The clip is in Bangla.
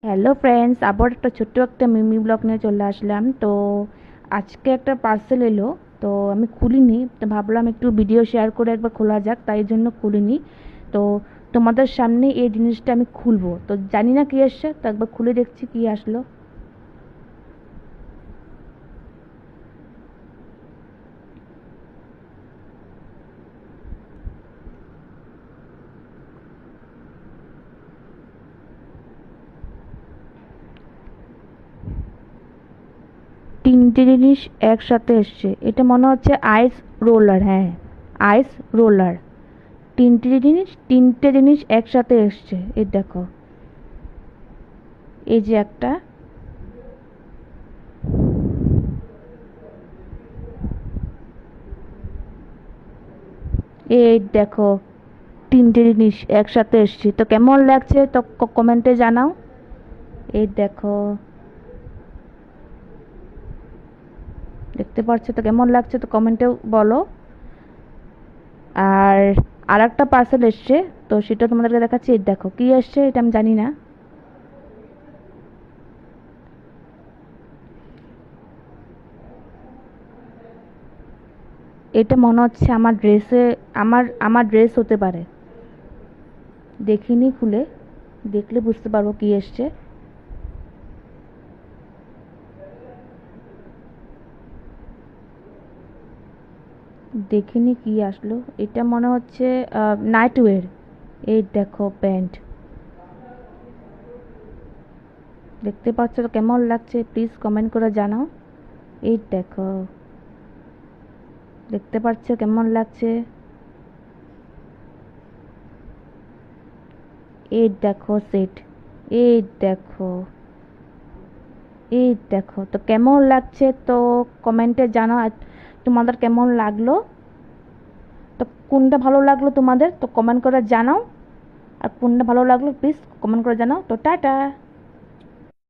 হ্যালো ফ্রেন্ডস, আবার একটা ছোট্ট একটা মিমি ব্লগ নিয়ে চলে আসলাম। তো আজকে একটা পার্সেল এলো, তো আমি খুলিনি, তো ভাবলাম একটু ভিডিও শেয়ার করে একবার খোলা যাক, তাই জন্য খুলিনি। তো তোমাদের সামনে এই জিনিসটা আমি খুলবো, তো জানি না কি আসছে, তো একবার খুলে দেখছি কি আসলো। তিনটে জিনিস একসাথে এসছে, এটা মনে হচ্ছে আইস রোলার। হ্যাঁ, আইস রোলার। তিনটে জিনিস একসাথে এসছে, এই দেখো। এই যে একটা, এই দেখো, তিনটে জিনিস একসাথে এসছে, তো কেমন লাগছে তো কমেন্টে জানাও। এই দেখো, দেখতে পাচ্ছ তো কেমন লাগছে, তো কমেন্টেও বলো। আর আর একটা পার্সেল এসছে, তো সেটা তোমাদেরকে দেখাচ্ছি। এই দেখো কি এসছে, এটা আমি জানি না। এটা মনে হচ্ছে আমার ড্রেসে, আমার ড্রেস হতে পারে। দেখিনি খুলে, দেখলে বুঝতে পারবো কি এসছে। দেখিনি কি আসলো, এটা মনে হচ্ছে নাইট ওয়্যার। এই দেখো প্যান্ট, দেখতে পাচ্ছ তো কেমন লাগছে, প্লিজ কমেন্ট করে জানাও। এই দেখো, দেখতে পাচ্ছ কেমন লাগছে। এই দেখো সেট, এই দেখো, এই দেখো তো কেমন লাগছে, তো কমেন্টে জানাও। আর তোমাদের কেমন লাগলো, তো কোনটা ভালো লাগলো তোমাদের, তো কমেন্ট করে জানাও। আর কোনটা ভালো লাগলো প্লিজ কমেন্ট করে জানাও। তো টাটা।